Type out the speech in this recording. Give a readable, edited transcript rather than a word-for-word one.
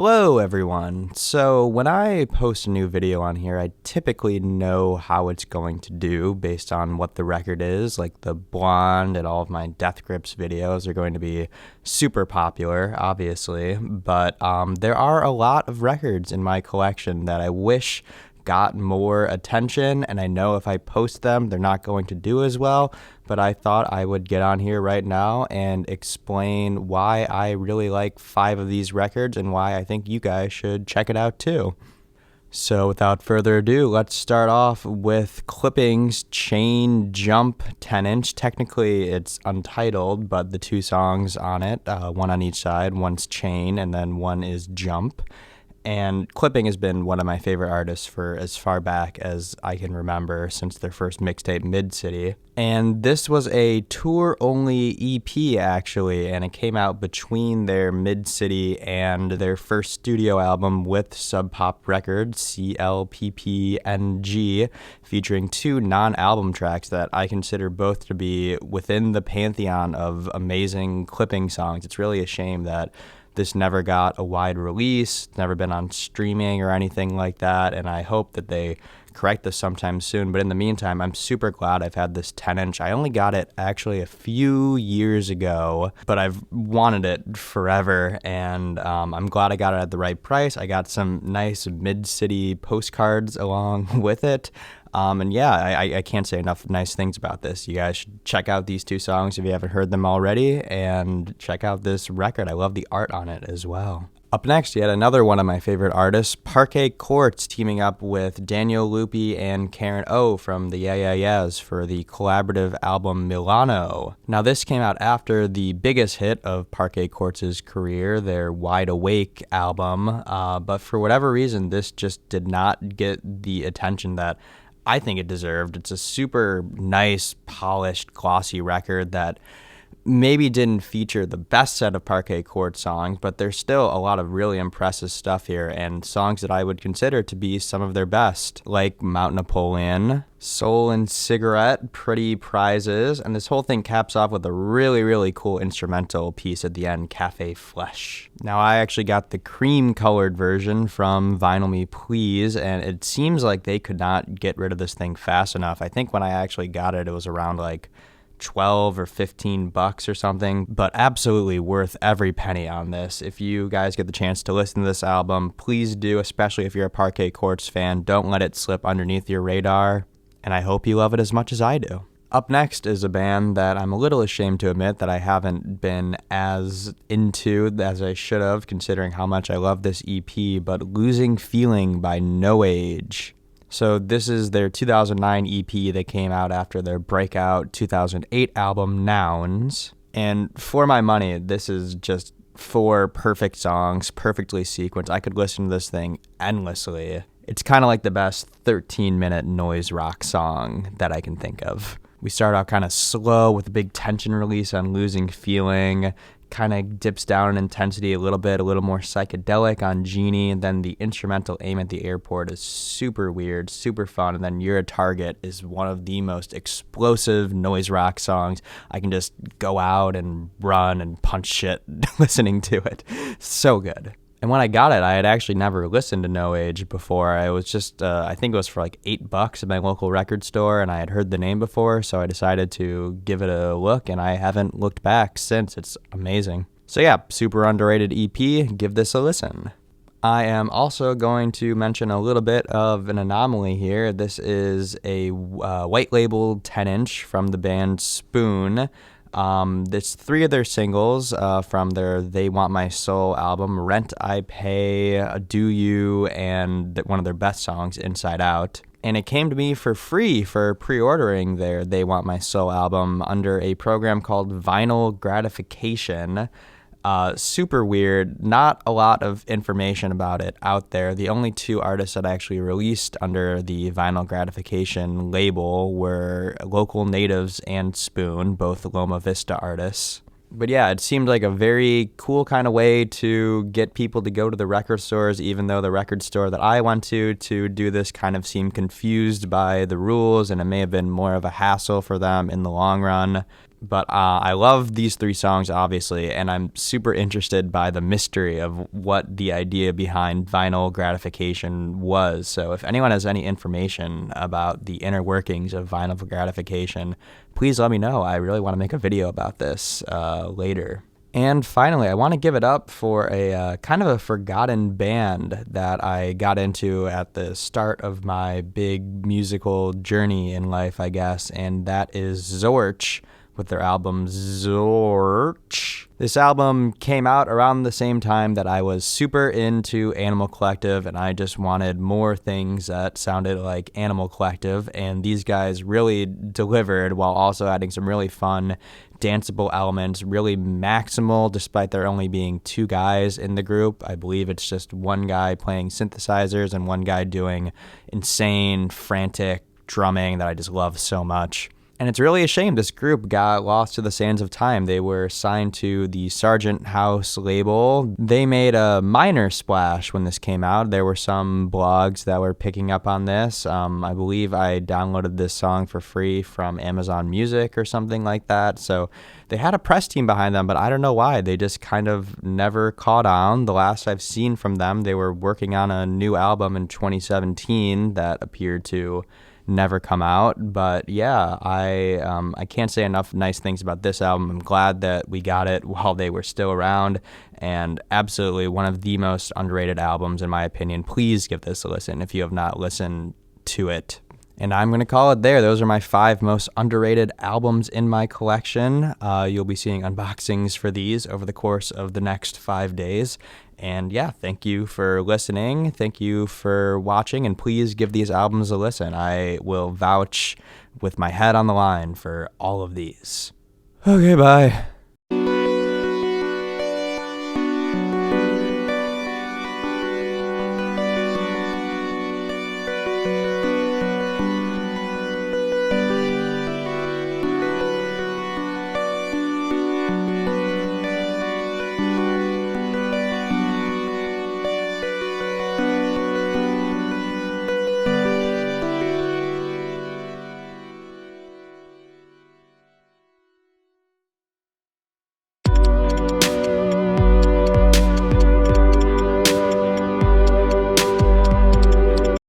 Hello everyone. So when I post a new video on here, I typically know how it's going to do based on what the record is. Like the Blonde and all of my Death Grips videos are going to be super popular, obviously. But there are a lot of records in my collection that I wish got more attention, and I know if I post them, they're not going to do as well, but I thought I would get on here right now and explain why I really like 5 of these records and why I think you guys should check it out too. So without further ado, let's start off with Clipping's Chain Jump 10-inch. Technically, it's untitled, but the 2 songs on it, one on each side, one's Chain and then one is Jump. And Clipping has been one of my favorite artists for as far back as I can remember, since their first mixtape, Mid-City. And this was a tour-only EP, actually, and it came out between their Mid-City and their first studio album with Sub Pop Records, CLPPNG, featuring 2 non-album tracks that I consider both to be within the pantheon of amazing Clipping songs. It's really a shame that this never got a wide release, never been on streaming or anything like that, and I hope that they correct this sometime soon. But in the meantime, I'm super glad I've had this 10-inch. I only got it actually a few years ago, but I've wanted it forever, and I'm glad I got it at the right price. I got some nice Mid-City postcards along with it. And yeah, I can't say enough nice things about this. You guys should check out these 2 songs if you haven't heard them already, and check out this record. I love the art on it as well. Up next, yet another one of my favorite artists, Parquet Courts, teaming up with Daniel Lupi and Karen O from the Yeah Yeah Yeahs for the collaborative album Milano. Now, this came out after the biggest hit of Parquet Courts' career, their Wide Awake album, but for whatever reason, this just did not get the attention that I think it deserved. It's a super nice, polished, glossy record that maybe didn't feature the best set of Parquet Courts songs, but there's still a lot of really impressive stuff here, and songs that I would consider to be some of their best, like Mount Napoleon, Soul and Cigarette, Pretty Prizes, and this whole thing caps off with a really, really cool instrumental piece at the end, Cafe Flesh. Now, I actually got the cream-colored version from Vinyl Me Please, and it seems like they could not get rid of this thing fast enough. I think when I actually got it, it was around like 12 or 15 bucks or something, but absolutely worth every penny on this. If you guys get the chance to listen to this album, please do, especially if you're a Parquet Courts fan. Don't let it slip underneath your radar, and I hope you love it as much as I do. Up next is a band that I'm a little ashamed to admit that I haven't been as into as I should have, considering how much I love this EP, but Losing Feeling by No Age. So this is their 2009 EP that came out after their breakout 2008 album, Nouns. And for my money, this is just 4 perfect songs, perfectly sequenced. I could listen to this thing endlessly. It's kind of like the best 13-minute noise rock song that I can think of. We start out kind of slow with a big tension release on Losing Feeling, kind of dips down in intensity a little bit, a little more psychedelic on Genie, and then the instrumental Aim at the Airport is super weird, super fun, and then You're a Target is one of the most explosive noise rock songs. I can just go out and run and punch shit listening to it. So good. And when I got it, I had actually never listened to No Age before. I was just, I think it was for like $8 at my local record store, and I had heard the name before, so I decided to give it a look, and I haven't looked back since. It's amazing. So yeah, super underrated EP. Give this a listen. I am also going to mention a little bit of an anomaly here. This is a white labeled 10-inch from the band Spoon. It's 3 of their singles from their They Want My Soul album, Rent I Pay, Do You, and one of their best songs, Inside Out. And it came to me for free for pre-ordering their They Want My Soul album under a program called Vinyl Gratification. Super weird, not a lot of information about it out there. The only 2 artists that actually released under the Vinyl Gratification label were Local Natives and Spoon, both Loma Vista artists. But yeah, it seemed like a very cool kind of way to get people to go to the record stores, even though the record store that I went to do this kind of seemed confused by the rules, and it may have been more of a hassle for them in the long run. But I love these 3 songs, obviously, and I'm super interested by the mystery of what the idea behind vinyl gratification was. So if anyone has any information about the inner workings of vinyl gratification, please let me know. I really want to make a video about this later. And finally, I want to give it up for a kind of a forgotten band that I got into at the start of my big musical journey in life, I guess, and that is Zorch with their album Zorch. This album came out around the same time that I was super into Animal Collective, and I just wanted more things that sounded like Animal Collective, and these guys really delivered while also adding some really fun danceable elements, really maximal despite there only being 2 guys in the group. I believe it's just one guy playing synthesizers and one guy doing insane, frantic drumming that I just love so much. And it's really a shame this group got lost to the sands of time. They were signed to the Sargent House label. They made a minor splash when this came out. There were some blogs that were picking up on this. I believe I downloaded this song for free from Amazon Music or something like that. So they had a press team behind them, but I don't know why. They just kind of never caught on. The last I've seen from them, they were working on a new album in 2017 that appeared to never come out. But yeah, I can't say enough nice things about this album. I'm glad that we got it while they were still around, and absolutely one of the most underrated albums in my opinion. Please give this a listen if you have not listened to it. And I'm going to call it there. Those are my 5 most underrated albums in my collection. You'll be seeing unboxings for these over the course of the next 5 days. And yeah, thank you for listening. Thank you for watching. And please give these albums a listen. I will vouch with my head on the line for all of these. Okay, bye.